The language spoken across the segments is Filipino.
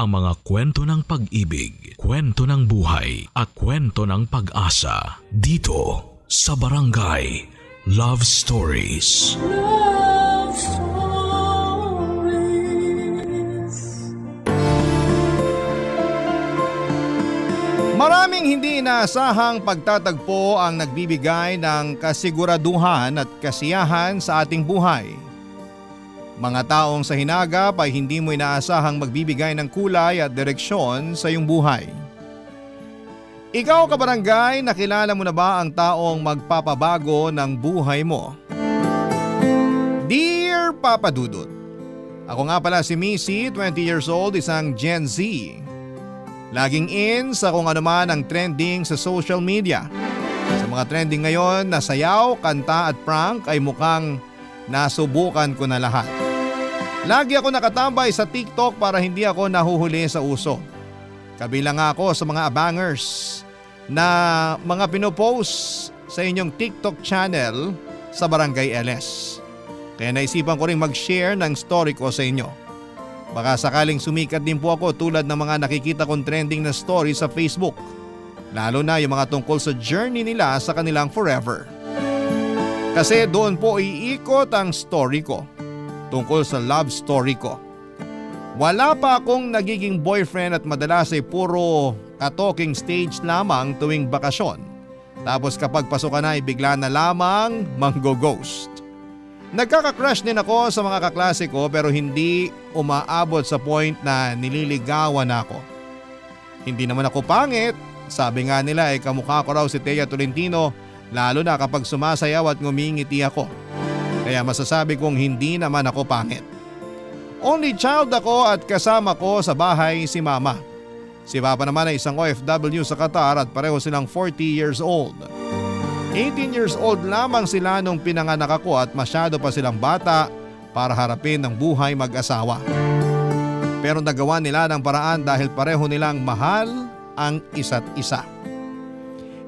ang mga kwento ng pag-ibig, kwento ng buhay at kwento ng pag-asa dito sa Barangay Love Stories. Love Stories. Maraming hindi inaasahang pagtatagpo ang nagbibigay ng kasiguraduhan at kasiyahan sa ating buhay. Mga taong sa hinagap ay hindi mo inaasahang magbibigay ng kulay at direksyon sa iyong buhay. Ikaw kabarangay, nakilala mo na ba ang taong magpapabago ng buhay mo? Dear Papa Dudut, ako nga pala si Missy, 20 years old, isang Gen Z. Laging in sa kung ano man ang trending sa social media. Sa mga trending ngayon na sayaw, kanta at prank ay mukhang nasubukan ko na lahat. Lagi ako nakatambay sa TikTok para hindi ako nahuhuli sa uso. Kabilang nga ako sa mga abangers na mga pinopost sa inyong TikTok channel sa Barangay LS. Kaya naisipan ko rin mag-share ng story ko sa inyo. Baka sakaling sumikat din po ako tulad ng mga nakikita kong trending na story sa Facebook. Lalo na yung mga tungkol sa journey nila sa kanilang forever. Kasi doon po iikot ang story ko. Tungkol sa love story ko. Wala pa akong nagiging boyfriend at madalas ay puro ka-talking stage lamang tuwing bakasyon. Tapos kapag pasok na ay bigla na lamang manggo-ghost. Nagkaka-crush din ako sa mga kaklase ko pero hindi umaabot sa point na nililigawan ako. Hindi naman ako pangit. Sabi nga nila ay kamukha ko raw si Thea Tolentino lalo na kapag sumasayaw at ngumingiti ako. Kaya masasabi kong hindi naman ako pangit. Only child ako at kasama ko sa bahay si mama. Si papa naman ay isang OFW sa Qatar at pareho silang 40 years old. 18 years old lamang sila nung pinanganak ako at masyado pa silang bata para harapin ang buhay mag-asawa. Pero nagawa nila ng paraan dahil pareho nilang mahal ang isa't isa.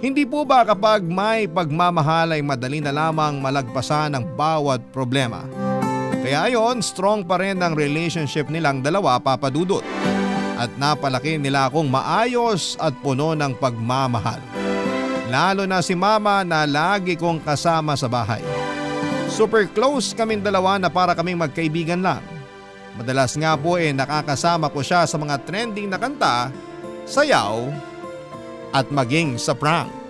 Hindi po ba kapag may pagmamahal ay madali na lamang malagpasan ang bawat problema? Kaya ayon, strong pa rin ang relationship nilang dalawa, Papa Dudut. At napalaki nila akong maayos at puno ng pagmamahal. Lalo na si mama na lagi kong kasama sa bahay. Super close kaming dalawa na para kaming magkaibigan lang. Madalas nga po nakakasama ko siya sa mga trending na kanta, sayaw, at maging sa prank.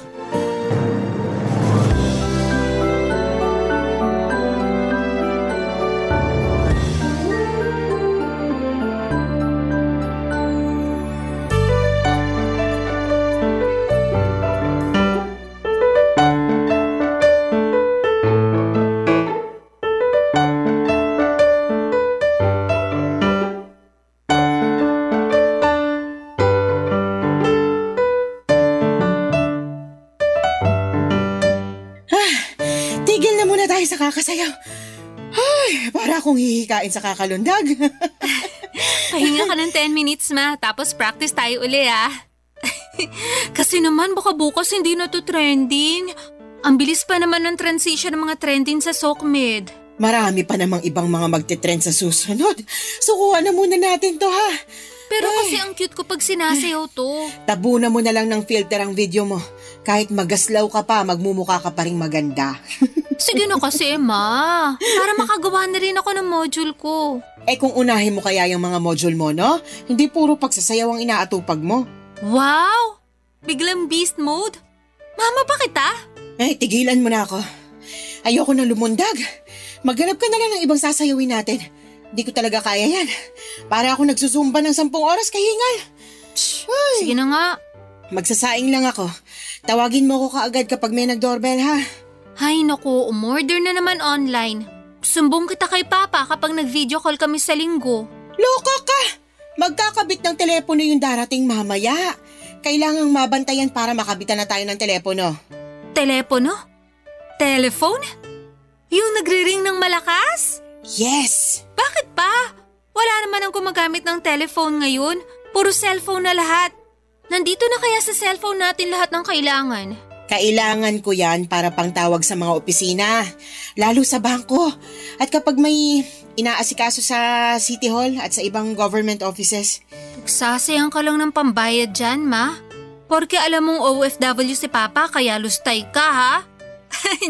Kakasayaw. Ay, para akong hihikain sa kakalundag. Pahinga ka ng 10 minutes ma, tapos practice tayo uli Kasi naman baka bukas hindi na to trending. Ang bilis pa naman ng transition ng mga trending sa SOCMED. Marami pa namang ibang mga magte-trend sa susunod. Sukuhan na muna natin to ha. Pero kasi ang cute ko pag sinasayaw to. Tabunan mo na lang ng filter ang video mo. Kahit magaslaw ka pa, magmumukha ka pa rin maganda. Sige na kasi, ma. Para makagawa na rin ako ng module ko. Kung unahin mo kaya yung mga module mo, no? Hindi puro pagsasayaw ang inaatupag mo. Wow! Biglang beast mode? Mama, bakit tigilan mo na ako. Ayoko nang lumundag. Maghanap ka na lang ng ibang sasayawin natin. Hindi ko talaga kaya yan. Para ako nagsusumba ng 10 oras kahingal. Sige na nga. Magsasaing lang ako. Tawagin mo ko kaagad kapag may nag-doorbell ha. Hay naku, umorder na naman online. Sumbong kita kay Papa kapag nag-video call kami sa linggo. Loka ka! Magkakabit ng telepono yung darating mamaya. Kailangang mabantayan para makabitan na tayo ng telepono. Telepono? Telephone? Yung nagre-ring ng malakas? Yes! Bakit pa? Wala naman ang gumagamit ng telephone ngayon. Puro cellphone na lahat. Nandito na kaya sa cellphone natin lahat ng kailangan? Kailangan ko yan para pangtawag sa mga opisina, lalo sa bangko. At kapag may inaasikaso sa City Hall at sa ibang government offices. Sasayang ka lang ng pambayad dyan, ma. Porque alam mong OFW si Papa kaya lustay ka, ha?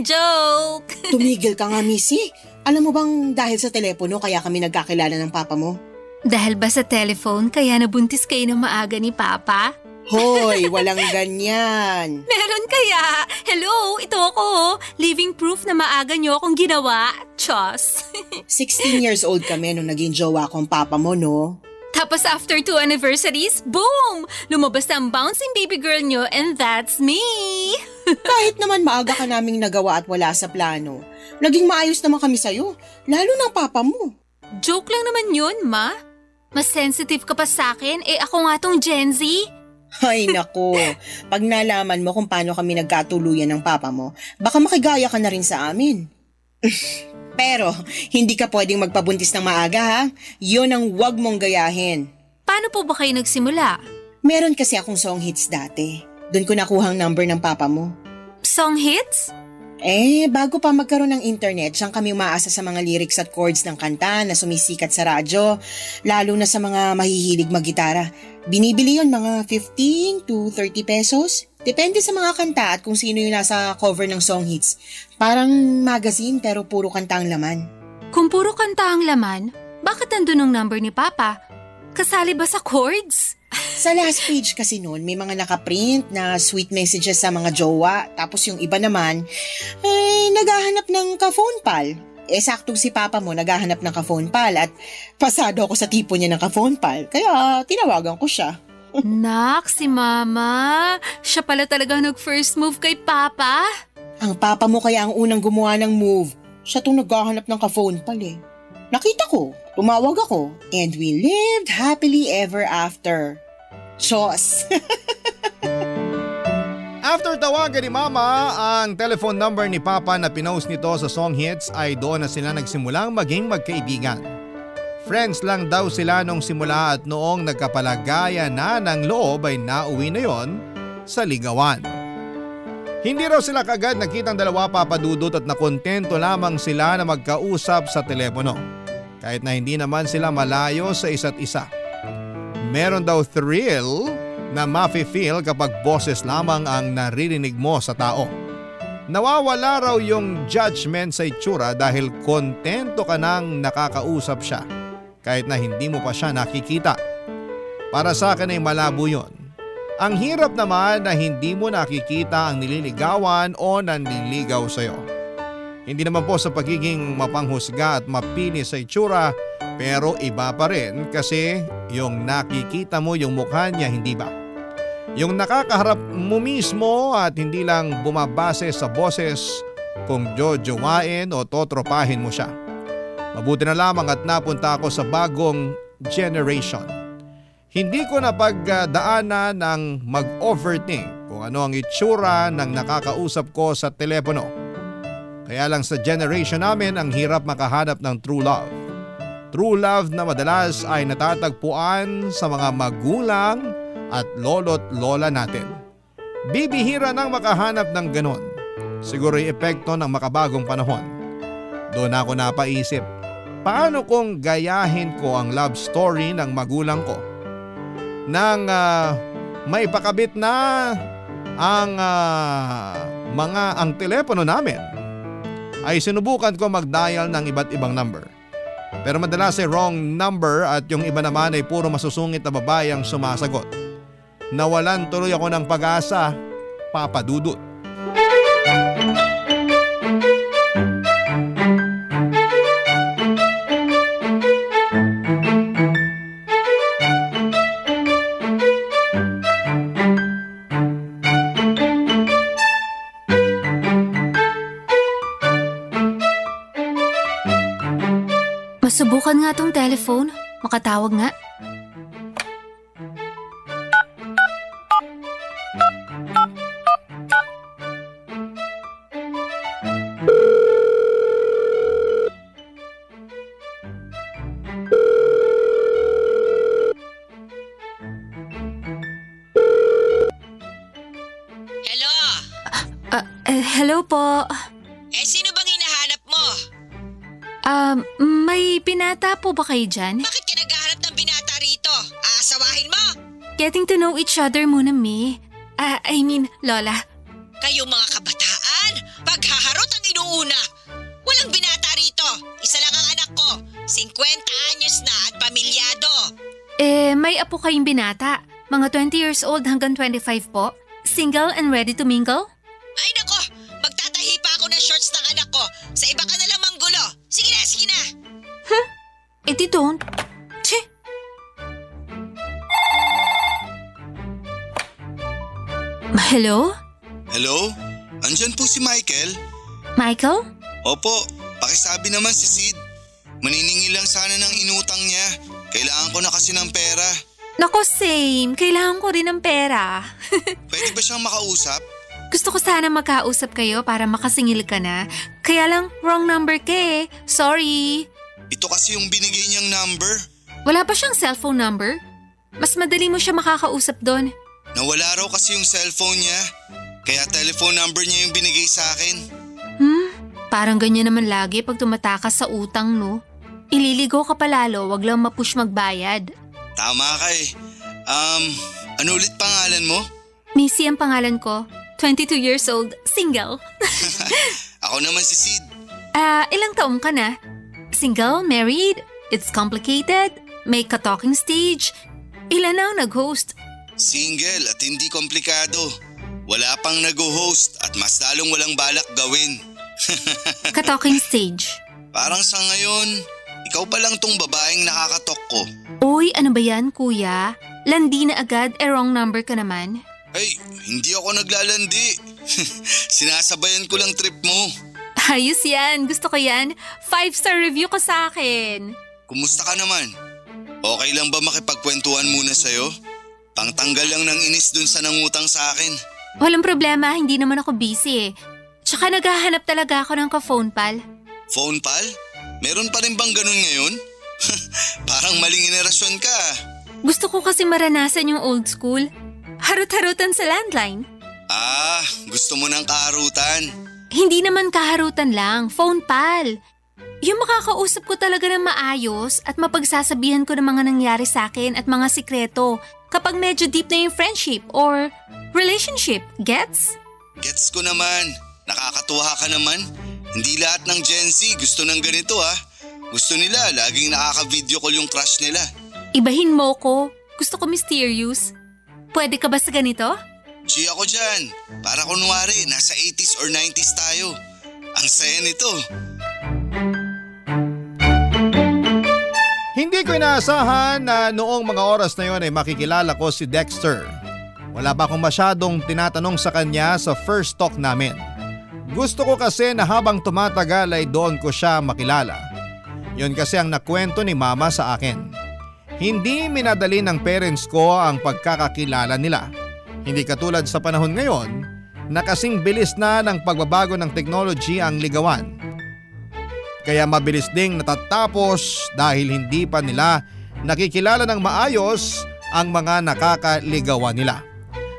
Joke! Tumigil ka nga, Missy. Alam mo bang dahil sa telepono kaya kami nagkakilala ng papa mo? Dahil ba sa telephone kaya nabuntis kayo ng maaga ni Papa? Hoy, walang ganyan. Meron kaya? Hello, ito ako. Living proof na maaga niyo akong ginawa. Chos. 16 years old kami nung naging jowa ko ang papa mo, no? Tapos after 2 anniversaries, boom! Lumabas ang bouncing baby girl niyo and that's me. Kahit naman maaga ka naming nagawa at wala sa plano, naging maayos naman kami sa'yo, lalo ng papa mo. Joke lang naman yun, ma. Mas sensitive ka pa sa akin, ako nga tong Gen Z. Ay nako, pag nalaman mo kung paano kami nagkatuluyan ng papa mo, baka makigaya ka na rin sa amin. Pero, hindi ka pwedeng magpabuntis ng maaga ha? Yun ang wag mong gayahin. Paano po ba kayo nagsimula? Meron kasi akong song hits dati. Doon ko nakuha ang number ng papa mo. Song hits? Bago pa magkaroon ng internet, siyang kami umaasa sa mga lyrics at chords ng kanta na sumisikat sa radyo, lalo na sa mga mahihilig maggitara. Binibili yon mga 15 to 30 pesos. Depende sa mga kanta at kung sino yung nasa cover ng song hits. Parang magazine pero puro kanta ang laman. Kung puro kanta ang laman, bakit nandun ang number ni Papa? Kasali ba sa chords? Sa last page kasi noon, may mga nakaprint na sweet messages sa mga jowa. Tapos yung iba naman, naghahanap ng ka-phone pal. Saktong si Papa mo naghahanap ng ka-phone pal at pasado ako sa tipo niya ng ka-phone pal. Kaya tinawagan ko siya. Nak, si Mama. Siya pala talaga nag-first move kay Papa. Ang Papa mo kaya ang unang gumawa ng move. Siya tong naghahanap ng ka-phone pal Nakita ko, tumawag ako, and we lived happily ever after. Chos! After tawagan ni Mama ang telephone number ni Papa na pinost nito sa song hits ay doon na sila nagsimulang maging magkaibigan. Friends lang daw sila nung simula at noong nagkapalagaya na ng loob ay nauwi na yon sa ligawan. Hindi raw sila kagad nakitang dalawa papadudot at nakontento lamang sila na magkausap sa telepono. Kahit na hindi naman sila malayo sa isa't isa. Meron daw thrill na mafe-feel kapag boses lamang ang naririnig mo sa tao. Nawawala raw yung judgment sa itsura dahil kontento ka nang nakakausap siya kahit na hindi mo pa siya nakikita. Para sa akin ay malabo yun. Ang hirap naman na hindi mo nakikita ang nililigawan o nanliligaw sa'yo. Hindi naman po sa pagiging mapanghusga at mapili sa itsura pero iba pa rin kasi yung nakikita mo yung mukha niya, hindi ba? Yung nakakaharap mo mismo at hindi lang bumabase sa boses kung jojowain o totropahin mo siya. Mabuti na lamang at napunta ako sa bagong generation. Hindi ko napagdaanan ng mag-overthink kung ano ang itsura ng nakakausap ko sa telepono. Kaya lang sa generation namin ang hirap makahanap ng true love. True love na madalas ay natatagpuan sa mga magulang at lolo't lola natin. Bibihira nang makahanap ng ganon. Siguro yung epekto ng makabagong panahon. Doon ako napaisip, paano kung gayahin ko ang love story ng magulang ko? Nang maipakabit na ang telepono namin, ay sinubukan ko mag-dial ng iba't ibang number. Pero madalas ay wrong number at yung iba naman ay puro masusungit na babae ang sumasagot. Nawalan tuloy ako ng pag-asa, Papa Dudut. Masubukan nga tong telephone. Makatawag nga. Hello? Hello po. Sino bang hinahanap mo? May binata po ba kayo dyan? Bakit ka naghahanap ng binata rito? Aasawahin mo? Getting to know each other muna, Mi. Lola. Kayong mga kabataan, paghaharot ang inuuna. Walang binata rito. Isa lang ang anak ko. 50 anyos na at pamilyado. May apo kayong binata. Mga 20 years old hanggang 25 po. Single and ready to mingle? Ay nako, magtatahi pa ako ng shorts ng anak ko. Sa iba ka na lang manggulo. Sige na. Di don't. Tche! Hello? Hello? Andyan po si Michael? Michael? Opo, pakisabi naman si Sid. Maniningil lang sana ng inutang niya. Kailangan ko na kasi ng pera. Nako, same. Kailangan ko rin ng pera. Pwede ba siyang makausap? Gusto ko sana magkausap kayo para makasingil ka na. Kaya lang, wrong number ka eh. Sorry. Ito kasi yung binigay niyang number. Wala pa siyang cellphone number? Mas madali mo siya makakausap doon. Nawala raw kasi yung cellphone niya. Kaya telephone number niya yung binigay sa akin. Parang ganyan naman lagi pag tumatakas sa utang, no? Ililigo ka palalo, wag lang mapush magbayad. Tama ka eh. Ano ulit pangalan mo? Missy ang pangalan ko. 22 years old, single. Ako naman si Sid. Ilang taong ka na? Single, married? It's complicated? May ka-talking stage? Ilan na ang nag-host? Single at hindi komplikado. Wala pang nag-host at mas lalong walang balak gawin. Ka-talking stage? Parang sa ngayon, ikaw pa lang tong babaeng nakakatok ko. Uy, ano ba yan, kuya? Landi na agad, wrong number ka naman. Ay, hindi ako naglalandi. Sinasabayan ko lang trip mo. Ayos yan, gusto ko yan. 5-star review ko sa akin. Kumusta ka naman? Okay lang ba makipagkwentuhan muna sa'yo? Pangtanggal lang ng inis dun sa nangutang sa akin. Walang problema, hindi naman ako busy eh. Tsaka naghahanap talaga ako ng ka-phone pal. Phone pal? Meron pa rin bang ganun ngayon? Parang maling henerasyon ka. Gusto ko kasi maranasan yung old school. Harut-harutan sa landline. Gusto mo ng kaharutan? Hindi naman kaharutan lang, phone pal. Yung makakausap ko talaga ng maayos at mapagsasabihan ko ng mga nangyari sa akin at mga sikreto kapag medyo deep na yung friendship or relationship. Gets? Gets ko naman. Nakakatuwa ka naman. Hindi lahat ng Gen Z gusto ng ganito ha. Gusto nila laging nakaka-video call yung crush nila. Ibahin mo ko. Gusto ko mysterious. Pwede ka ba sa ganito? G ako dyan. Para kunwari nasa 80s or 90s tayo. Ang saya nito. Hindi ko inaasahan na noong mga oras na yon ay makikilala ko si Dexter. Wala pa akong masyadong tinatanong sa kanya sa first talk namin. Gusto ko kasi na habang tumatagal ay doon ko siya makilala. Yun kasi ang nakwento ni mama sa akin. Hindi minadali ng parents ko ang pagkakakilala nila. Hindi katulad sa panahon ngayon na kasing bilis na ng pagbabago ng technology ang ligawan. Kaya mabilis ding natatapos dahil hindi pa nila nakikilala ng maayos ang mga nakakaligawan nila.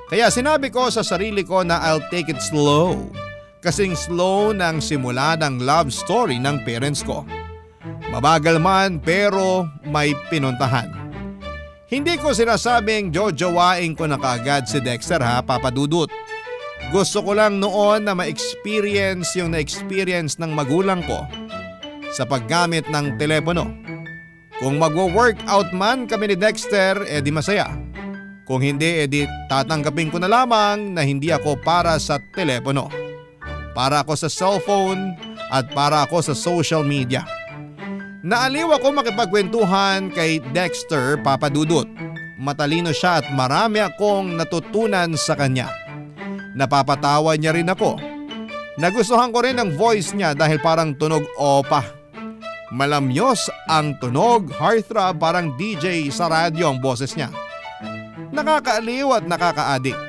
Kaya sinabi ko sa sarili ko na I'll take it slow. Kasing slow ng simula ng love story ng parents ko. Mabagal man pero may pinuntahan. Hindi ko sinasabing jojowain ko na kaagad si Dexter ha, Papa Dudut. Gusto ko lang noon na ma-experience yung na-experience ng magulang ko sa paggamit ng telepono. Kung magwo-workout man kami ni Dexter, edi masaya. Kung hindi, edi tatanggapin ko na lamang na hindi ako para sa telepono. Para ako sa cellphone at para ako sa social media. Naaliw ako makipagkwentuhan kay Dexter, Papa Dudut. Matalino siya at marami akong natutunan sa kanya. Napapatawa niya rin ako. Nagustuhan ko rin ang voice niya dahil parang tunog opa. Malamyos ang tunog, heartthrob, parang DJ sa radyo ang boses niya. Nakakaaliw at nakakaadik.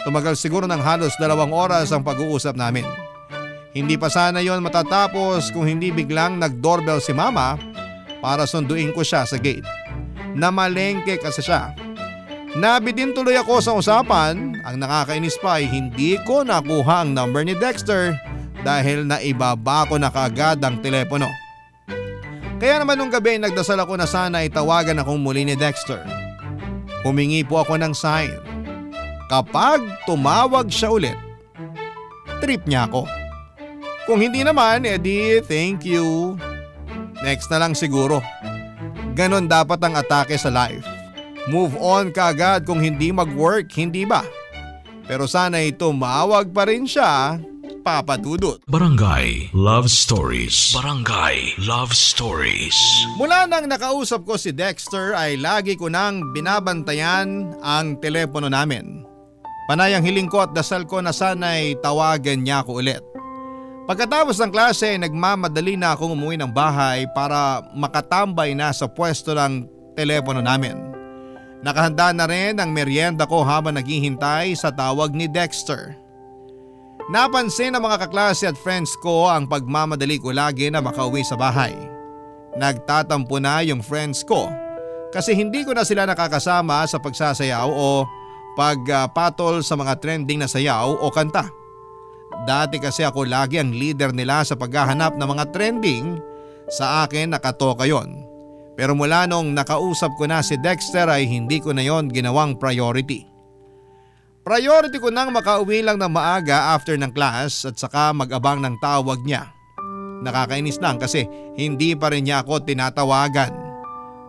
Tumagal siguro ng halos 2 oras ang pag-uusap namin. Hindi pa sana yon matatapos kung hindi biglang nag-doorbell si mama para sunduin ko siya sa gate. Namalengke kasi siya. Nabitin tuloy ako sa usapan. Ang nakakainis pa ay hindi ko nakuha ang number ni Dexter dahil naibaba ko na kaagad ang telepono. Kaya naman nung gabi nagdasal ako na sana itawagan akong muli ni Dexter. Humingi po ako ng sign. Kapag tumawag siya ulit, trip niya ako. Kung hindi naman, edi thank you. Next na lang siguro. Ganon dapat ang atake sa life. Move on ka agad kung hindi mag-work, hindi ba? Pero sana'y tumawag pa rin siya, Papa Dudut. Barangay Love Stories. Barangay Love Stories. Mula nang nakausap ko si Dexter ay lagi ko nang binabantayan ang telepono namin. Panay ang hiling ko at dasal ko na sana'y tawagan niya ako ulit. Pagkatapos ng klase, nagmamadali na akong umuwi ng bahay para makatambay na sa pwesto ng telepono namin. Nakahanda na rin ang merienda ko habang naghihintay sa tawag ni Dexter. Napansin ng mga kaklase at friends ko ang pagmamadali ko lagi na makauwi sa bahay. Nagtatampo na yung friends ko kasi hindi ko na sila nakakasama sa pagsasayaw o pagpatol sa mga trending na sayaw o kanta. Dati kasi ako lagi ang leader nila sa paghahanap ng mga trending, sa akin nakatoka yon. Pero mula nung nakausap ko na si Dexter ay hindi ko na yon ginawang priority. Priority ko nang makauwi lang ng maaga after ng class at saka mag-abang ng tawag niya. Nakakainis lang kasi hindi pa rin niya ako tinatawagan.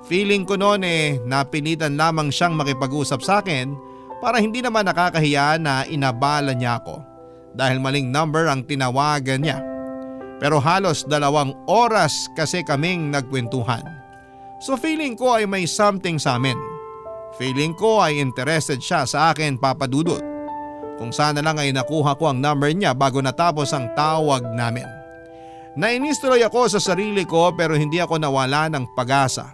Feeling ko noon napilitan lamang siyang makipag-usap sa akin para hindi naman nakakahiya na inabala niya ako dahil maling number ang tinawagan niya. Pero halos 2 oras kasi kaming nagkwentuhan. So feeling ko ay may something sa amin. Feeling ko ay interested siya sa akin, Papa Dudut. Kung sana lang ay nakuha ko ang number niya bago natapos ang tawag namin. Nainis tuloy ako sa sarili ko pero hindi ako nawala ng pag-asa.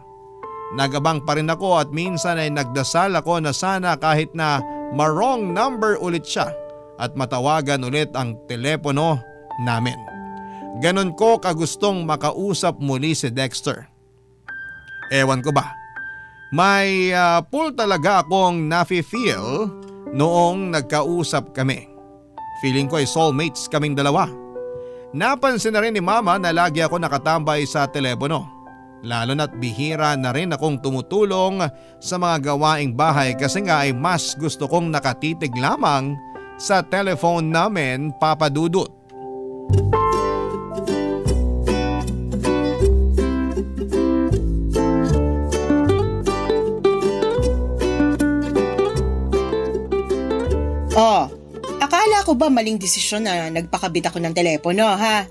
Nagabang pa rin ako at minsan ay nagdasal ako na sana kahit na ma-wrong number ulit siya at matawagan ulit ang telepono namin. Ganon ko kagustong makausap muli si Dexter. Ewan ko ba? May pull talaga akong nafe-feel noong nagkausap kami. Feeling ko ay soulmates kaming dalawa. Napansin na rin ni Mama na lagi ako nakatambay sa telepono. Lalo na't bihira na rin akong tumutulong sa mga gawaing bahay kasi nga ay mas gusto kong nakatitig lamang sa telephone namin, Papa Dudut. Akala ko ba maling desisyon na nagpakabit ako ng telepono, ha?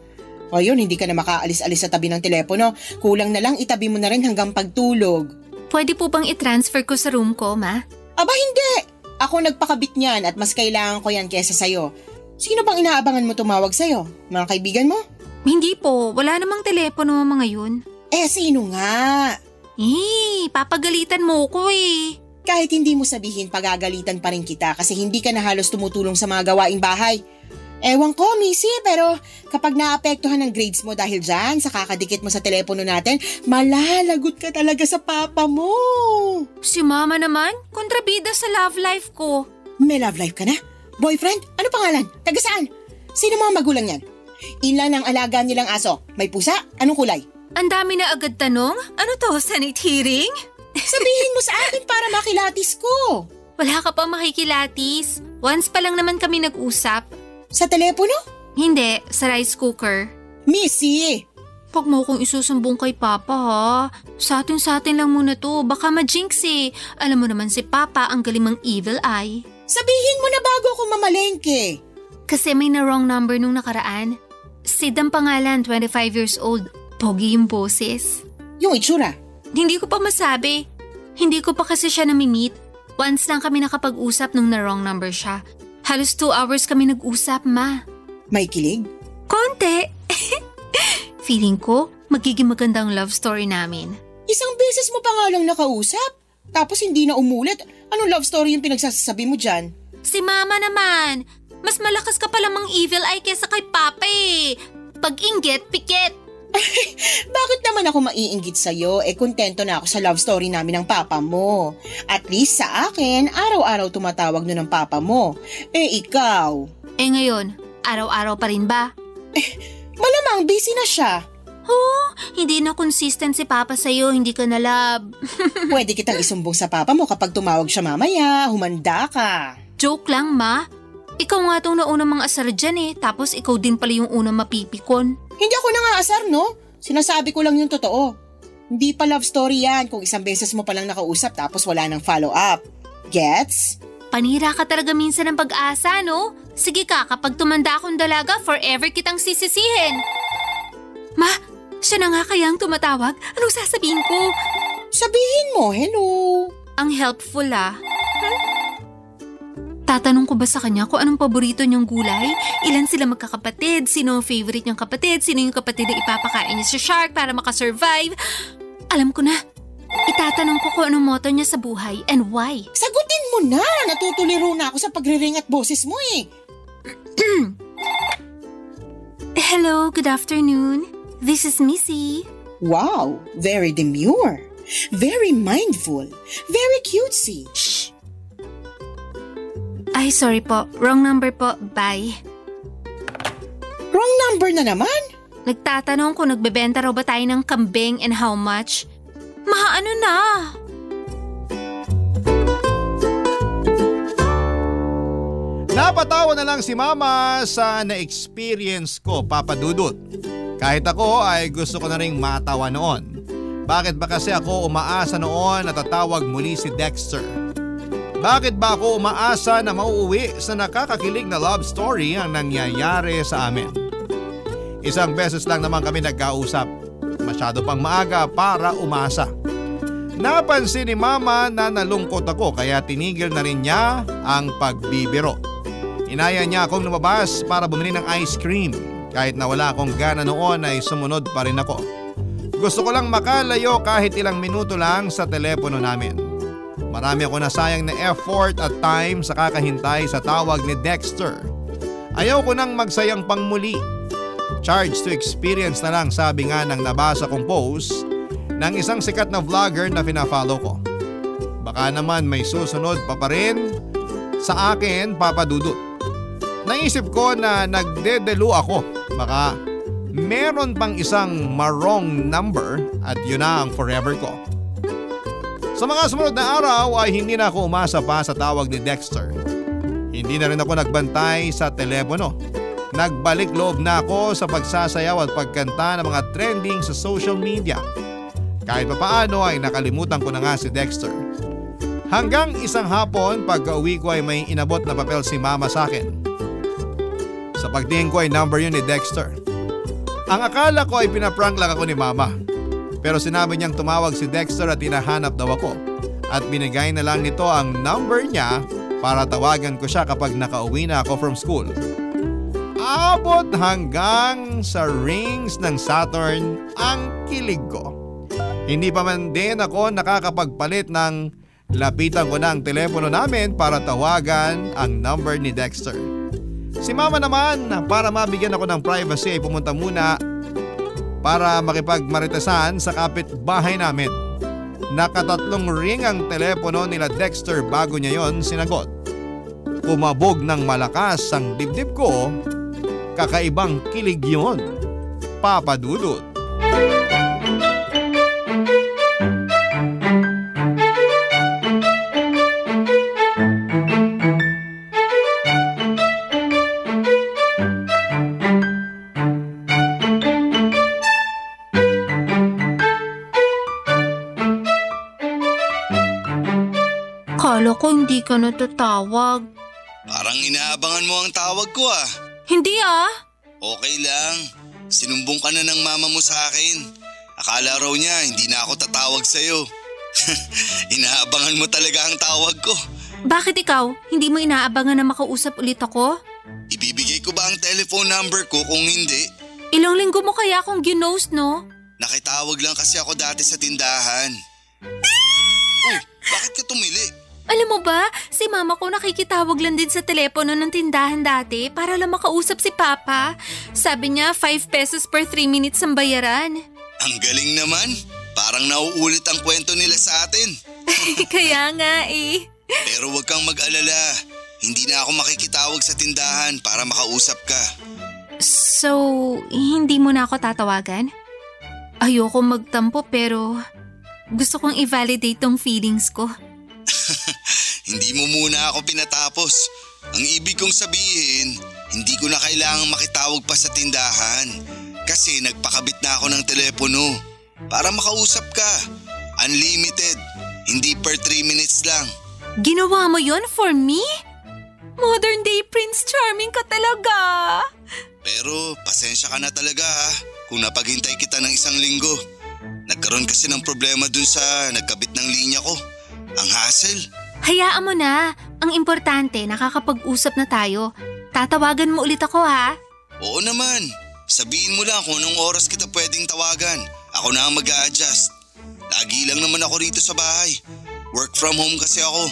O yun, hindi ka na makaalis-alis sa tabi ng telepono. Kulang na lang itabi mo na rin hanggang pagtulog. Pwede po bang i-transfer ko sa room ko, Ma? Aba hindi! Ako nagpakabit niyan at mas kailangan ko yan kesa sayo. Sino bang inaabangan mo tumawag sayo? Mga kaibigan mo? Hindi po, wala namang telepono mga yun. Sino nga? Papagalitan mo ko Kahit hindi mo sabihin, pagagalitan pa rin kita kasi hindi ka na halos tumutulong sa mga gawaing bahay. Ewan ko, Missy, pero kapag naapektuhan ng grades mo dahil dyan sa kakadikit mo sa telepono natin, malalagot ka talaga sa papa mo. Si Mama naman, kontrabida sa love life ko. May love life ka na? Boyfriend? Ano pangalan? Taga saan? Sino mga magulang yan? Ilan ang alaga nilang aso? May pusa? Anong kulay? Ang dami na agad tanong? Ano to, Senate hearing? Sabihin mo sa akin para makilatis ko. Wala ka pa makikilatis. Once pa lang naman kami nag-usap. Sa telepono? Hindi, sa rice cooker. Missy! Huwag mo kong isusumbong kay Papa ha. Sa atin lang muna to, baka ma-jinx Alam mo naman si Papa ang galing mang evil eye. Sabihin mo na bago ako mamalengke. Kasi may na-wrong number nung nakaraan. Sid ang pangalan, 25 years old. Pogi yung boses. Yung itsura? Hindi ko pa masabi. Hindi ko pa kasi siya nami-meet. Once lang kami nakapag-usap nung na-wrong number siya. Halos 2 hours kami nag-usap, Ma. May kilig? Konti. Feeling ko, magiging magandang love story namin. Isang beses mo pa nga lang nakausap. Tapos hindi na umulit. Anong love story yung pinagsasabi mo dyan? Si Mama naman. Mas malakas ka pala mang evil eye kesa kay Papa Pag-inggit, pikit. Bakit naman ako maiinggit sa'yo? Kontento na ako sa love story namin ng papa mo. At least sa akin, araw-araw tumatawag nun ng papa mo. Ikaw? Ngayon, araw-araw pa rin ba? Malamang busy na siya. Hindi na consistent si Papa sa'yo, hindi ka na love. Pwede kitang isumbong sa papa mo kapag tumawag siya mamaya. Humanda ka. Joke lang, Ma. Ikaw nga tong naunang mga asar dyan eh, tapos ikaw din pala yung unang mapipikon. Hindi ako nangaasar, no? Sinasabi ko lang yung totoo. Hindi pa love story yan kung isang beses mo palang nakausap tapos wala nang follow-up. Gets? Panira ka talaga minsan ng pag-asa, no? Sige ka, kapag tumanda akong dalaga, forever kitang sisisihin. Ma, siya na nga kaya ang tumatawag? Anong sasabihin ko? Sabihin mo, hello. Ang helpful Tatanong ko ba sa kanya kung anong paborito niyang gulay? Ilan sila magkakapatid? Sino ang favorite niyang kapatid? Sino yung kapatid na ipapakain niya sa shark para makasurvive? Alam ko na. Itatanong ko kung anong motto niya sa buhay and why. Sagutin mo na! Natutuliro na ako sa pagre-ring at boses mo eh. Hello, good afternoon. This is Missy. Wow, very demure. Very mindful. Very cutesy. Shh! Ay, sorry po. Wrong number po. Bye. Wrong number na naman? Nagtatanong kung nagbebenta raw ba tayo ng kambing and how much. Ano na? Napatawa na lang si Mama sa na-experience ko, Papa Dudut. Kahit ako ay gusto ko na ring matawa noon. Bakit ba kasi ako umaasa noon na tatawag muli si Dexter? Bakit ba ako umaasa na mauuwi sa nakakakilig na love story ang nangyayari sa amin? Isang beses lang naman kami nagkausap. Masyado pang maaga para umasa. Napansin ni Mama na nalungkot ako kaya tinigil na rin niya ang pagbibiro. Inaya niya akong lumabas para bumili ng ice cream. Kahit na wala akong gana noon ay sumunod pa rin ako. Gusto ko lang makalayo kahit ilang minuto lang sa telepono namin. Marami ako nasayang na effort at time sa kakahintay sa tawag ni Dexter. Ayaw ko nang magsayang pang muli. Charge to experience na lang, sabi nga ng nabasa kong post ng isang sikat na vlogger na pinafollow ko. Baka naman may susunod pa rin sa akin, Papa Dudut. Naisip ko na nagdedelu ako. Baka meron pang isang marong number at yun na ang forever ko. Sa mga sumunod na araw ay hindi na ako umasa pa sa tawag ni Dexter. Hindi na rin ako nagbantay sa telepono. Nagbalik loob na ako sa pagsasayaw at pagkanta ng mga trending sa social media. Kahit papaano ay nakalimutan ko na nga si Dexter. Hanggang isang hapon pagka-uwi ko ay may inabot na papel si Mama sa akin. Sa pagtingin ko ay number yun ni Dexter. Ang akala ko ay pinaprank lang ako ni Mama. Pero sinabi niyang tumawag si Dexter at hinahanap daw ako. At binigay na lang nito ang number niya para tawagan ko siya kapag nakauwi na ako from school. Abot hanggang sa rings ng Saturn ang kilig ko. Hindi pa man din ako nakakapagpalit ng lapitan ko na ang telepono namin para tawagan ang number ni Dexter. Si Mama naman, para mabigyan ako ng privacy ay pumunta muna para makipagmaritesan sa kapitbahay namin. Nakatatlong ring ang telepono nila Dexter bago niya yon sinagot. Umabog ng malakas ang dibdib ko, kakaibang kilig yon, Papa Dudut. Kala ko hindi ka natatawag. Parang inaabangan mo ang tawag ko ah. Hindi Okay lang. Sinumbong ka na ng mama mo sa akin. Akala raw niya hindi na ako tatawag sa'yo. Inaabangan mo talaga ang tawag ko. Bakit ikaw? Hindi mo inaabangan na makausap ulit ako? Ibibigay ko ba ang telephone number ko kung hindi? Ilang linggo mo kaya akong ginost, no? Nakitawag lang kasi ako dati sa tindahan. Uy, bakit ka tumili? Alam mo ba, si Mama ko nakikitawag lang din sa telepono ng tindahan dati para lang makausap si Papa. Sabi niya 5 pesos per 3 minutes ang bayaran. Ang galing naman. Parang nauulit ang kwento nila sa atin. Kaya nga eh. Pero huwag kang mag-alala. Hindi na ako makikitawag sa tindahan para makausap ka. So, hindi mo na ako tatawagan? Ayoko magtampo pero gusto kong i-validate tong feelings ko. Hindi mo muna ako pinatapos. Ang ibig kong sabihin, hindi ko na kailangang makitawag pa sa tindahan. Kasi nagpakabit na ako ng telepono para makausap ka. Unlimited, hindi per 3 minutes lang. Ginawa mo yon for me? Modern day Prince Charming ka talaga. Pero pasensya ka na talaga ha, kung napaghintay kita ng 1 linggo. Nagkaroon kasi ng problema dun sa nagkabit ng linya ko. Ang hassle. Hayaan mo na. Ang importante, nakakapag-usap na tayo. Tatawagan mo ulit ako ha? Oo naman. Sabihin mo lang kung anong oras kita pwedeng tawagan. Ako na ang mag-a-adjust. Lagi lang naman ako rito sa bahay. Work from home kasi ako.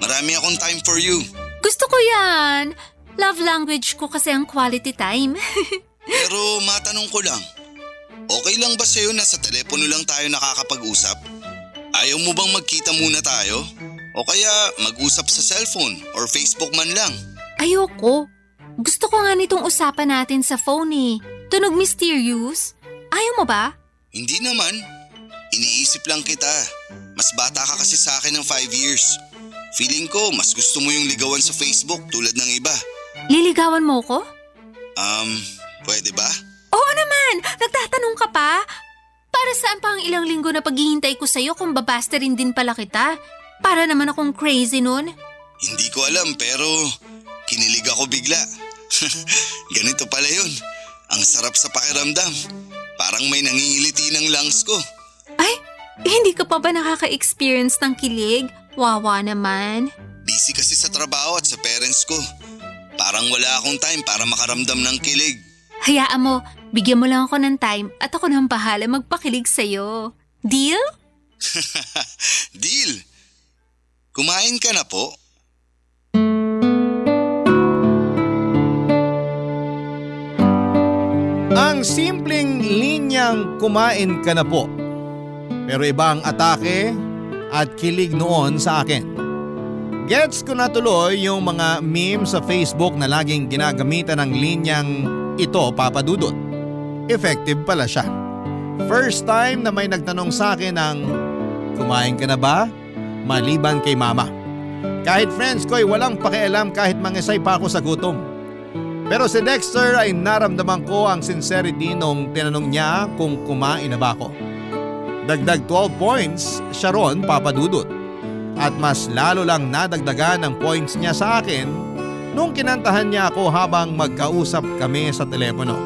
Marami akong time for you. Gusto ko yan. Love language ko kasi ang quality time. Pero matanong ko lang. Okay lang ba sa'yo na sa telepono lang tayo nakakapag-usap? Ayaw mo bang magkita muna tayo? O kaya mag-usap sa cellphone or Facebook man lang? Ayoko. Gusto ko nga nitong usapan natin sa phone eh. Tunog mysterious. Ayaw mo ba? Hindi naman. Iniisip lang kita. Mas bata ka kasi sa akin ng 5 years. Feeling ko mas gusto mo yung ligawan sa Facebook tulad ng iba. Liligawan mo ko? Pwede ba? Oo naman! Nagtatanong ka pa? Para saan pa ang ilang linggo na paghihintay ko sa'yo kung babasta rin din pala kita? Para naman akong crazy nun. Hindi ko alam pero kinilig ako bigla. Ganito pala yun. Ang sarap sa pakiramdam. Parang may nangingiliti ng lungs ko. Ay, hindi ka pa ba nakaka-experience ng kilig? Wawa naman. Busy kasi sa trabaho at sa parents ko. Parang wala akong time para makaramdam ng kilig. Hayaan mo, bigyan mo lang ako ng time at ako nang bahala magpakilig sa'yo. Deal? Deal! Kumain ka na po? Ang simpleng linyang kumain ka na po. Pero iba ang atake at kilig noon sa akin. Gets ko na tuloy yung mga meme sa Facebook na laging ginagamitan ng linyang ito, Papa Dudut. Effective pala siya. First time na may nagtanong sa akin ng kumain ka na ba? Maliban kay mama. Kahit friends ko ay walang pakialam kahit mangisay pa ako sa gutom. Pero si Dexter ay naramdaman ko ang sincerity nung tinanong niya kung kumain na ba ako. Dagdag 12 points siya ron, Papa Dudut. At mas lalo lang nadagdagan ng points niya sa akin nung kinantahan niya ako habang magkausap kami sa telepono.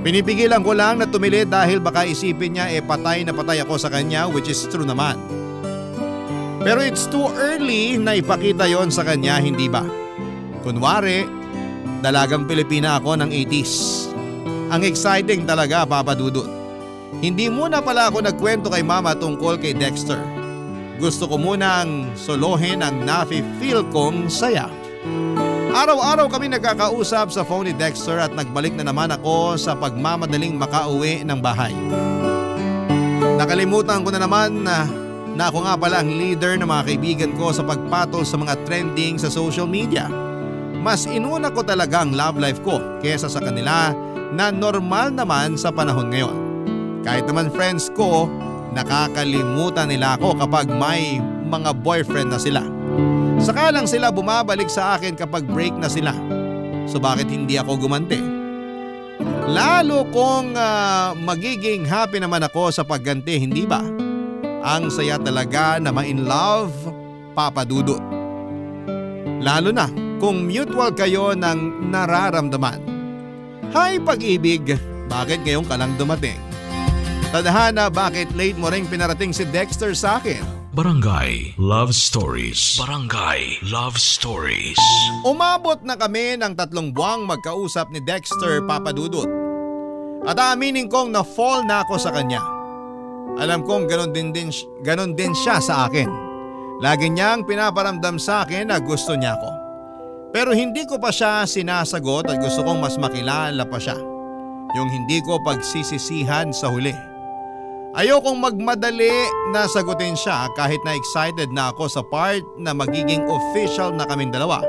Pinipigilan ko lang na tumili dahil baka isipin niya patay na patay ako sa kanya, which is true naman. Pero it's too early na ipakita yon sa kanya, hindi ba? Kunwari, dalagang Pilipina ako ng 80s. Ang exciting talaga, Papa Dudut. Hindi muna pala ako nagkwento kay mama tungkol kay Dexter. Gusto ko munang solohin ang nafe-feel kong saya. Araw-araw kami nagkakausap sa phone ni Dexter at nagbalik na naman ako sa pagmamadaling makauwi ng bahay. Nakalimutan ko na naman na ako nga pala ang leader ng mga kaibigan ko sa pagpatol sa mga trending sa social media. Mas inuna ko talaga ang love life ko kesa sa kanila na normal naman sa panahon ngayon. Kahit naman friends ko, nakakalimutan nila ako kapag may mga boyfriend na sila. Saka lang sila bumabalik sa akin kapag break na sila. So bakit hindi ako gumanti? Lalo kung magiging happy naman ako sa pagganti, hindi ba? Ang saya talaga na ma-in love, Papa Dudut. Lalo na kung mutual kayo ng nararamdaman. Hi pag-ibig, bakit ngayon ka lang dumating? Tadhana, bakit late mo ring pinarating si Dexter sa akin? Barangay Love Stories. Barangay Love Stories. Umabot na kami ng 3 buwang magkausap ni Dexter, Papa Dudut. At aaminin kong na-fall na ako sa kanya. Alam kong ganon din siya sa akin. Lagi niyang pinaparamdam sa akin na gusto niya ako. Pero hindi ko pa siya sinasagot at gusto kong mas makilala pa siya. Yung hindi ko pagsisisihan sa huli. Ayokong magmadali na sagutin siya kahit na excited na ako sa part na magiging official na kaming dalawa.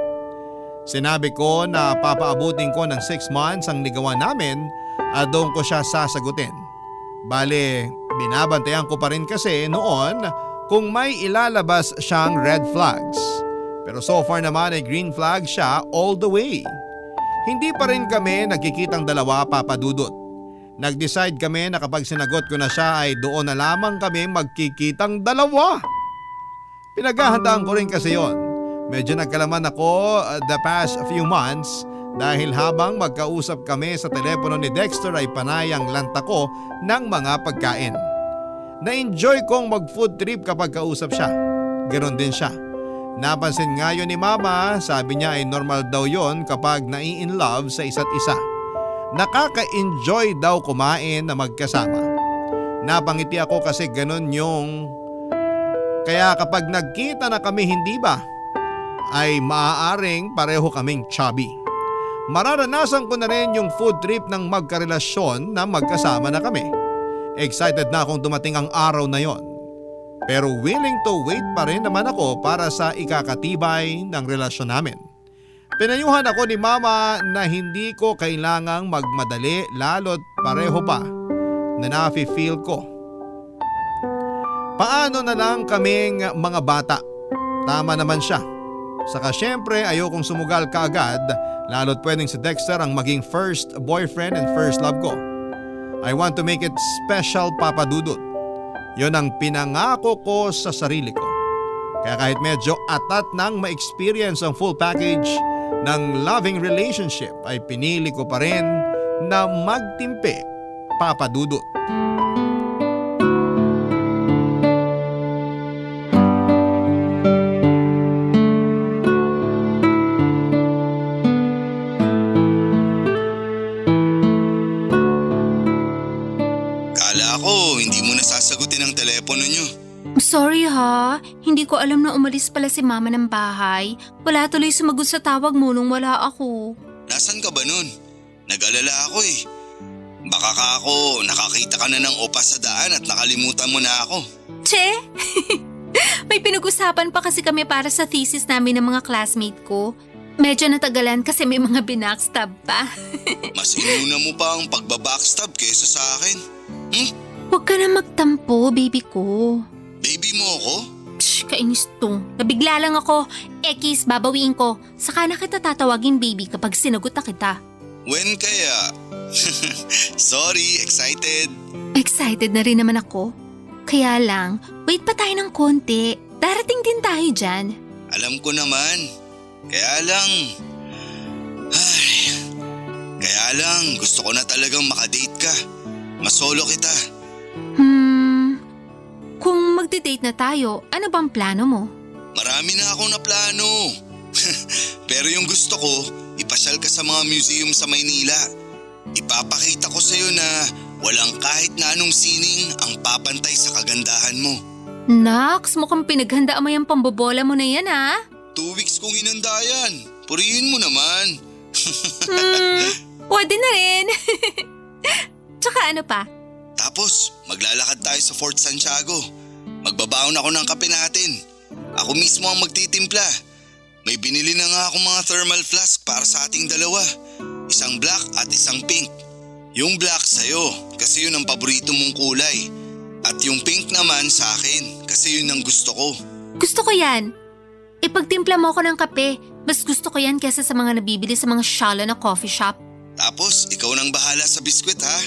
Sinabi ko na papaabutin ko ng 6 months ang ligawan namin at doon ko siya sasagutin. Bale, binabantayan ko pa rin kasi noon kung may ilalabas siyang red flags. Pero so far naman ay green flag siya all the way. Hindi pa rin kami nagkikitang dalawa, Papa Dudut. Nag-decide kami na kapag sinagot ko na siya ay doon na lamang kami magkikitang dalawa. Pinaghahandaan ko rin kasi yon. Medyo nagkalaman ako the past few months dahil habang magkausap kami sa telepono ni Dexter ay panay ang lanta ko ng mga pagkain. Na-enjoy kong mag-food trip kapag kausap siya. Ganon din siya. Napansin nga yun ni Mama, sabi niya ay normal daw yon kapag nai-in love sa isa't isa. Nakaka-enjoy daw kumain na magkasama. Napangiti ako kasi ganon yung… Kaya kapag nagkita na kami, hindi ba, ay maaaring pareho kaming chubby. Mararanasan ko na rin yung food trip ng magkarelasyon na magkasama na kami. Excited na akong dumating ang araw na yon. Pero willing to wait pa rin naman ako para sa ikakatibay ng relasyon namin. Pinayuhan ako ni Mama na hindi ko kailangang magmadali lalo't pareho pa na nafe-feel ko. Paano na lang kaming mga bata? Tama naman siya. Saka syempre ayokong sumugal kaagad lalo't pwedeng si Dexter ang maging first boyfriend and first love ko. I want to make it special, Papa Dudut. Yon ang pinangako ko sa sarili ko. Kaya kahit medyo atat nang ma-experience ang full package ng loving relationship ay pinili ko pa rin na magtimpe, Papa Dudut. Sorry ha, hindi ko alam na umalis pala si Mama ng bahay. Wala tuloy sumagot sa tawag mo nung wala ako. Nasaan ka ba nun? Nag-alala ako eh. Baka ka ako nakakita ka na ng opa sa daan at nakalimutan mo na ako. Che? May pinag-usapan pa kasi kami para sa thesis namin ng mga classmate ko. Medyo natagalan kasi may mga binackstab pa. Mas inuna mo pa ang pagbabackstab kesa sa akin. Huwag ka na magtampo, baby ko. Baby mo ako? Shh, kainis to. Nabigla lang ako. Ekis, babawiin ko. Saka na kita tatawagin baby kapag sinagot na kita. When kaya? Sorry, excited. Excited na rin naman ako. Kaya lang, wait pa tayo ng konti. Darating din tayo dyan. Alam ko naman. Kaya lang, gusto ko na talagang makadate ka. Masolo kita. Kung magde-date na tayo, ano bang plano mo? Marami na akong naplano. Pero yung gusto ko, ipasyal ka sa mga museum sa Maynila. Ipapakita ko sa'yo na walang kahit na anong sining ang papantay sa kagandahan mo. Naks, mukhang pinaghandaan mo yung pambobola mo na yan ha? 2 weeks kong hinanda yan. Purihin mo naman. Pwede na rin. Tsaka ano pa? Tapos, maglalakad tayo sa Fort Santiago. Magbabaon ako ng kape natin. Ako mismo ang magtitimpla. May binili na nga akong mga thermal flask para sa ating dalawa. Isang black at isang pink. Yung black sa'yo kasi yun ang paborito mong kulay. At yung pink naman sa akin kasi yun ang gusto ko. Gusto ko yan. Ipagtimpla mo ako ng kape. Mas gusto ko yan kesa sa mga nabibili sa mga shala na coffee shop. Tapos, ikaw nang bahala sa biskwit ha?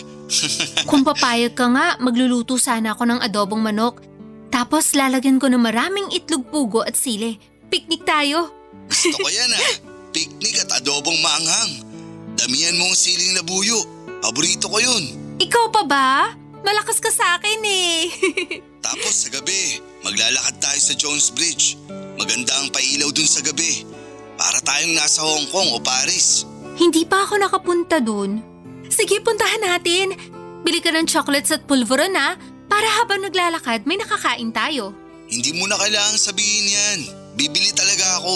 Kung papayag ka nga, magluluto sana ako ng adobong manok. Tapos lalagyan ko ng maraming itlog pugo at sili. Picnic tayo. Gusto ko yan ha. Picnic at adobong maanghang. Damihan mo ang siling labuyo. Paborito ko yun. Ikaw pa ba? Malakas ka sa akin eh. Tapos sa gabi, maglalakad tayo sa Jones Bridge. Maganda ang pailaw dun sa gabi. Para tayong nasa Hong Kong o Paris. Hindi pa ako nakapunta dun. Sige, puntahan natin. Bili ka ng chocolates at pulveron ha, para habang naglalakad may nakakain tayo. Hindi mo na kailangang sabihin yan. Bibili talaga ako.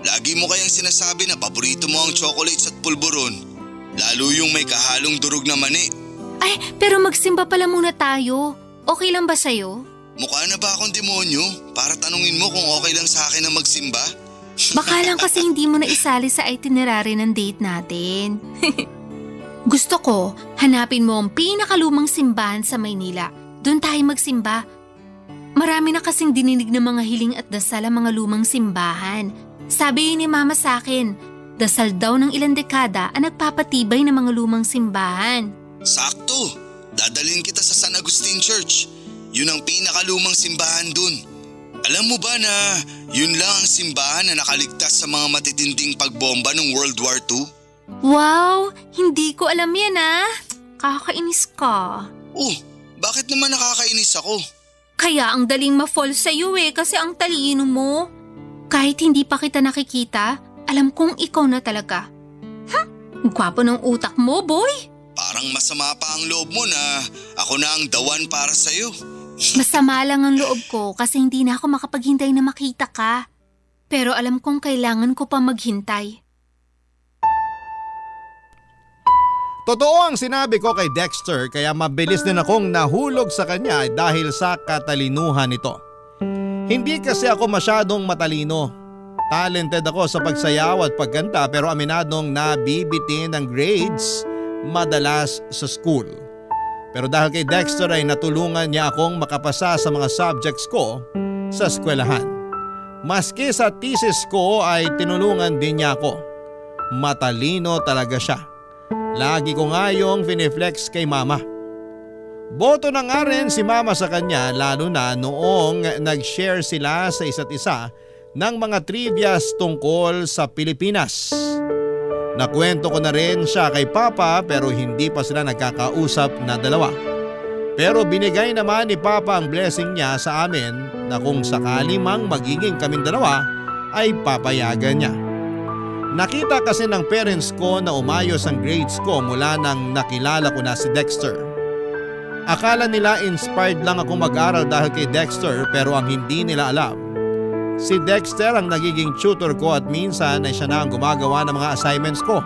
Lagi mo kayang sinasabi na paborito mo ang chocolates at pulveron. Lalo yung may kahalong durog na mani. Ay, pero magsimba pala muna tayo. Okay lang ba sa'yo? Mukha na ba akong demonyo para tanungin mo kung okay lang sa akin na magsimba? Baka lang kasi hindi mo na isali sa itinerary ng date natin. Gusto ko, hanapin mo ang pinakalumang simbahan sa Maynila. Doon tayo magsimba. Marami na kasing dininig ng mga hiling at dasal ang mga lumang simbahan. Sabi ni Mama sa akin, dasal daw ng ilang dekada ang nagpapatibay ng mga lumang simbahan. Sakto! Dadalhin kita sa San Agustin Church. Yun ang pinakalumang simbahan dun. Alam mo ba na yun lang ang simbahan na nakaligtas sa mga matitinding pagbomba ng World War II? Wow! Hindi ko alam yan Kakainis ka. Oh, bakit naman nakakainis ako? Kaya ang daling ma-fall sa'yo kasi ang talino mo. Kahit hindi pa kita nakikita, alam kong ikaw na talaga. Ang gwapo ng utak mo, boy. Parang masama pa ang loob mo na ako na ang dawan para sa'yo. Masama lang ang loob ko kasi hindi na ako makapaghintay na makita ka. Pero alam kong kailangan ko pa maghintay. Totoo ang sinabi ko kay Dexter kaya mabilis din akong nahulog sa kanya dahil sa katalinuhan nito. Hindi kasi ako masyadong matalino. Talented ako sa pagsayaw at pagkanta pero aminadong nabibitin ng grades madalas sa school. Pero dahil kay Dexter ay natulungan niya akong makapasa sa mga subjects ko sa eskwelahan. Maski sa thesis ko ay tinulungan din niya ako. Matalino talaga siya. Lagi ko nga yung finiflex kay Mama. Boto na nga rin si Mama sa kanya lalo na noong nag-share sila sa isa't isa ng mga trivias tungkol sa Pilipinas. Nakwento ko na rin siya kay Papa pero hindi pa sila nagkakausap na dalawa. Pero binigay naman ni Papa ang blessing niya sa amin na kung sakali mang magiging kaming dalawa ay papayagan niya. Nakita kasi ng parents ko na umayos ang grades ko mula nang nakilala ko na si Dexter. Akala nila inspired lang ako mag-aral dahil kay Dexter pero ang hindi nila alam, si Dexter ang nagiging tutor ko at minsan ay siya na ang gumagawa ng mga assignments ko.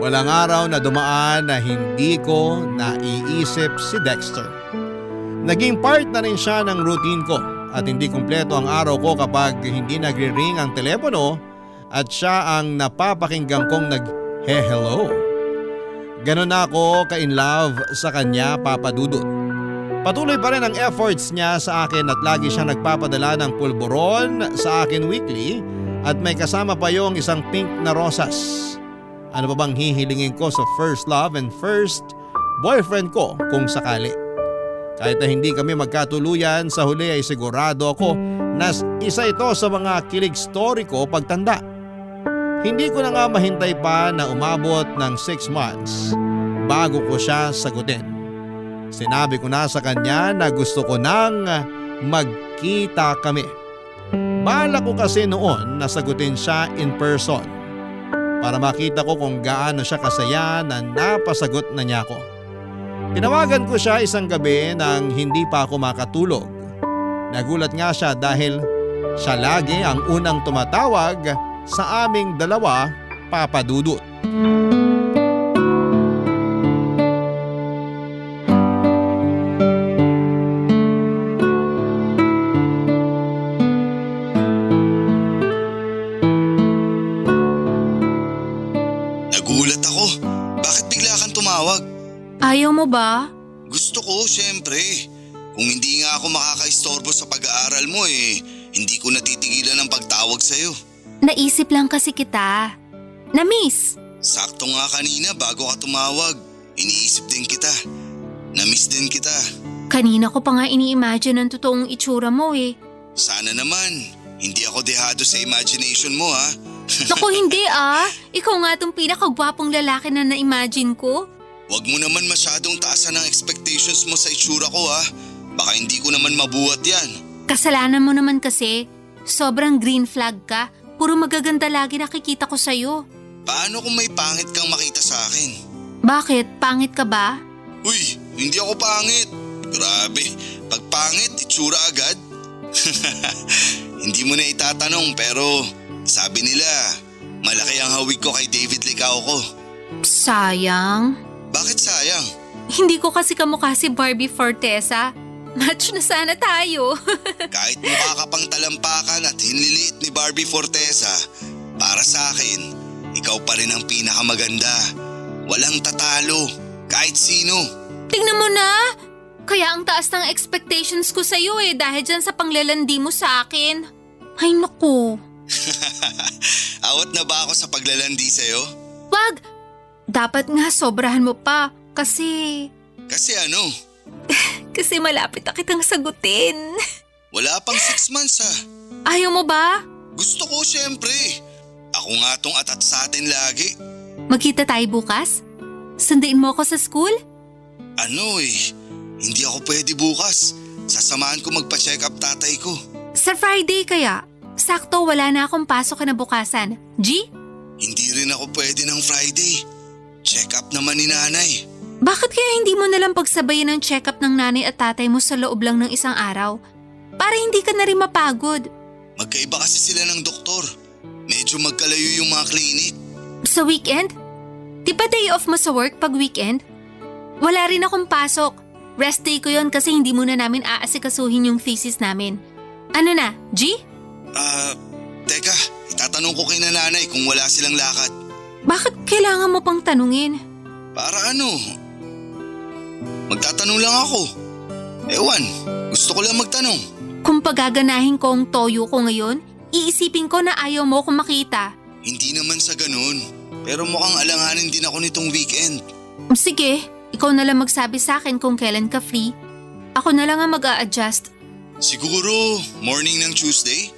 Walang araw na dumaan na hindi ko naiisip si Dexter. Naging part na rin siya ng routine ko at hindi kumpleto ang araw ko kapag hindi nagre-ring ang telepono at siya ang napapakinggan kong nag-hello. Ganon na ako ka-in love sa kanya, Papa Dudut. Patuloy pa rin ang efforts niya sa akin at lagi siyang nagpapadala ng pulburon sa akin weekly at may kasama pa yung isang pink na rosas. Ano pa bang hihilingin ko sa first love and first boyfriend ko kung sakali? Kahit na hindi kami magkatuluyan, sa huli ay sigurado ako na isa ito sa mga kilig story ko pagtanda. Hindi ko na nga mahintay pa na umabot ng 6 months bago ko siya sagutin. Sinabi ko na sa kanya na gusto ko nang magkita kami. Balak ko kasi noon na sagutin siya in person para makita ko kung gaano siya kasaya na napasagot na niya ako. Tinawagan ko siya isang gabi nang hindi pa ako makatulog. Nagulat nga siya dahil siya lagi ang unang tumatawag sa aming dalawa, Papa Dudut. Nagulat ako. Bakit bigla kang tumawag? Ayaw mo ba? Gusto ko, syempre. Kung hindi nga ako makakaistorbo sa pag-aaral mo hindi ko natitigilan ang pagtawag sa'yo. Naisip lang kasi kita. Na-miss. Sakto nga kanina bago ka tumawag. Iniisip din kita. Na-miss din kita. Kanina ko pa nga ini-imagine ang totoong itsura mo Sana naman. Hindi ako dehado sa imagination mo ha. Naku hindi Ikaw nga tong pinakagwapong lalaki na na-imagine ko. Huwag mo naman masyadong taasan ang expectations mo sa itsura ko ha. Baka hindi ko naman mabuhat yan. Kasalanan mo naman kasi. Sobrang green flag ka. Puro magaganda lagi nakikita ko sa'yo. Paano kung may pangit kang makita sa akin? Bakit? Pangit ka ba? Uy, hindi ako pangit. Grabe, pag pangit, itsura agad. Hindi mo na itatanong pero sabi nila, malaki ang hawig ko kay David Licao ko. Sayang. Bakit sayang? Hindi ko kasi kamukha si Barbie Fortesa. Match na sana tayo. Kahit mukha ka pang talampakan at hinliliit ni Barbie Fortesa, para sa akin, ikaw pa rin ang pinakamaganda. Walang tatalo, kahit sino. Tingnan mo na! Kaya ang taas ng expectations ko sa'yo dahil dyan sa panglalandi mo sa akin. Ay naku. Awat na ba ako sa paglalandi sa'yo? Wag! Dapat nga sobrahan mo pa kasi… Kasi ano? Kasi malapit na kitang sagutin. Wala pang 6 months ha. Ayaw mo ba? Gusto ko syempre. Ako nga tong atat sa atin lagi. Magkita tayo bukas? Sunduin mo ako sa school? Hindi ako pwede bukas. Sasamahan ko magpa-check up tatay ko. Sa Friday kaya? Sakto wala na akong pasok kinabukasan. G? Hindi rin ako pwede ng Friday. Check up naman ni nanay. Bakit kaya hindi mo nalang pagsabayan ng check up ng nanay at tatay mo sa loob lang ng isang araw? Para hindi ka na rin mapagod. Magkaiba kasi sila ng doktor. Medyo magkalayo yung mga clinic. Sa weekend? Di ba day off mo sa work pag weekend? Wala rin akong pasok. Rest day ko yon kasi hindi muna namin aasikasuhin yung thesis namin. Ano na, G? Teka, itatanong ko kay nanay kung wala silang lakad. Bakit kailangan mo pang tanungin? Para ano? Magtatanong lang ako. Ewan, gusto ko lang magtanong. Kung pagaganahin ko ang toyo ko ngayon, iisipin ko na ayaw mo akong makita. Hindi naman sa ganun, pero mukhang alanganin din ako nitong weekend. Sige, ikaw na lang magsabi sa akin kung kailan ka free. Ako na lang ang mag-a-adjust. Siguro morning ng Tuesday?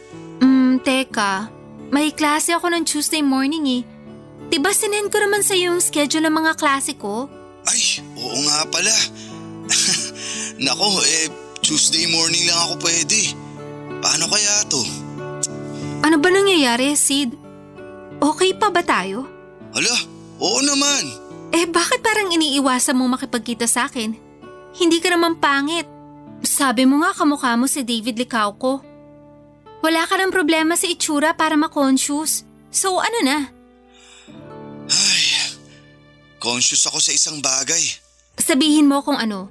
Teka. May klase ako ng Tuesday morning Diba sinend ko naman sa yung schedule ng mga klase ko? Ay, oo nga pala. Nako, Tuesday morning lang ako pwede. Paano kaya to? Ano ba nangyayari, Sid? Okay pa ba tayo? Hala, oo naman. Bakit parang iniiwasan mo makipagkita sa akin? Hindi ka naman pangit. Sabi mo nga kamukha mo si David Licauco. Wala ka ng problema sa itsura para ma-conscious. So ano na? Ay, conscious ako sa isang bagay. Sabihin mo kung ano.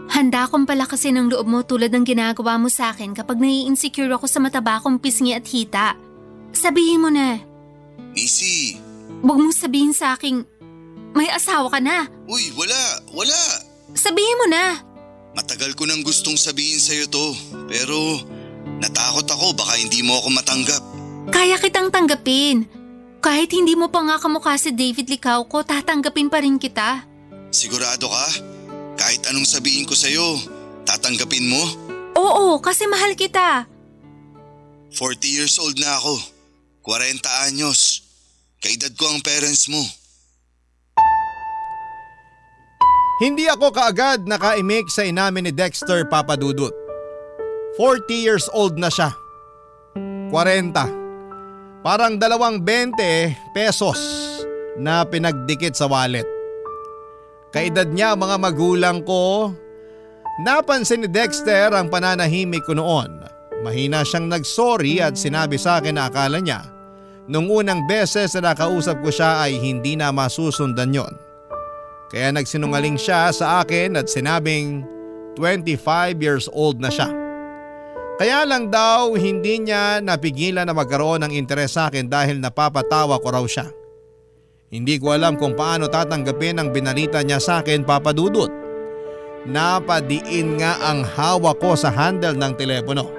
Handa akong palakasin ang loob mo tulad ng ginagawa mo sa akin kapag nai-insecure ako sa mataba kong pisngi at hita. Sabihin mo na. Missy. Huwag mong sabihin sa akin, may asawa ka na. Uy, wala. Sabihin mo na. Matagal ko nang gustong sabihin sa'yo to, pero natakot ako baka hindi mo ako matanggap. Kaya kitang tanggapin. Kahit hindi mo pa nga kamukha si David Licauco, tatanggapin pa rin kita. Sigurado ka? Kahit anong sabihin ko sa'yo, tatanggapin mo? Oo, kasi mahal kita. 40 years old na ako. 40 anyos. Kaedad ko ang parents mo. Hindi ako kaagad nakaimik sa inamin ni Dexter Papadudut. 40 years old na siya. 40. Parang 20 pesos na pinagdikit sa wallet. Kaedad niya mga magulang ko. Napansin ni Dexter ang pananahimik ko noon. Mahina siyang nagsorry at sinabi sa akin na akala niya nung unang beses na nakausap ko siya ay hindi na masusundan yon. Kaya nagsinungaling siya sa akin at sinabing 25 years old na siya. Kaya lang daw hindi niya napigilan na magkaroon ng interes sa akin dahil napapatawa ko raw siya. Hindi ko alam kung paano tatanggapin ang binalita niya sa akin, Papadudut. Napadiin nga ang hawak ko sa handle ng telepono.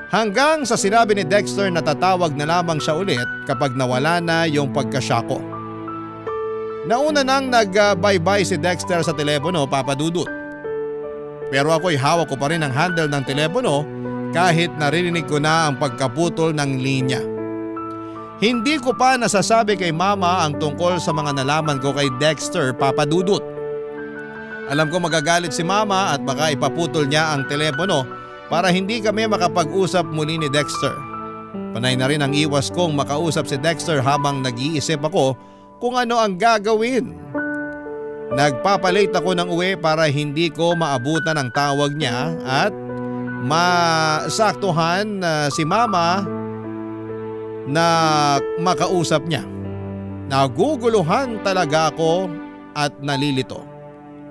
Hanggang sa sinabi ni Dexter na tatawag na lamang siya ulit kapag nawala na yung pagkasya ko. Nauna nang nag-bye-bye si Dexter sa telepono, Papadudut. Pero ako'y hawak ko pa rin ang handle ng telepono kahit naririnig ko na ang pagkaputol ng linya. Hindi ko pa nasasabi kay mama ang tungkol sa mga nalaman ko kay Dexter, Papadudut. Alam ko magagalit si mama at baka ipaputol niya ang telepono para hindi kami makapag-usap muli ni Dexter. Panay na rin ang iwas kong makausap si Dexter habang nag-iisip ako kung ano ang gagawin. Nagpapalate ako ng uwi para hindi ko maabutan ang tawag niya at masaktuhan si mama na makausap niya. Naguguluhan talaga ako at nalilito.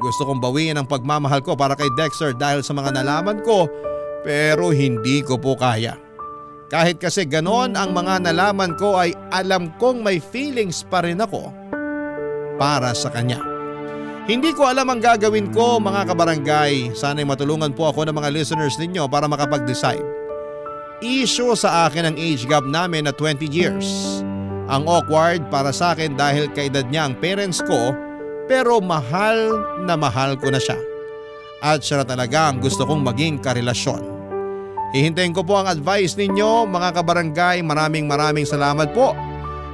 Gusto kong bawiin ang pagmamahal ko para kay Dexter dahil sa mga nalaman ko pero hindi ko po kaya. Kahit kasi ganon ang mga nalaman ko ay alam kong may feelings pa rin ako para sa kanya. Hindi ko alam ang gagawin ko mga kabarangay. Sana'y matulungan po ako ng mga listeners ninyo para makapag-decide. Issue sa akin ang age gap namin na 20 years. Ang awkward para sa akin dahil kaedad niya ang parents ko pero mahal ko na siya. At siya na talaga ang gusto kong maging karelasyon. Hihintayin ko po ang advice ninyo mga kabarangay. Maraming salamat po.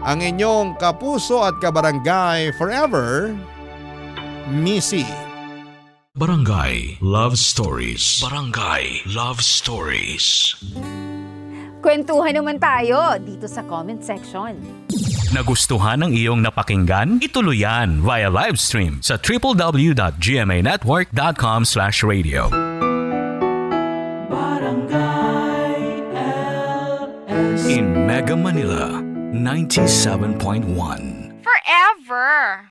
Ang inyong kapuso at kabarangay forever, Missy. Barangay Love Stories. Barangay Love Stories. Kwentuhan naman tayo dito sa comment section. Nagustuhan ng iyong napakinggan? Ituloy yan via live stream sa www.gmanetwork.com/radio. Barangay LS. In Mega Manila, 97.1. Forever!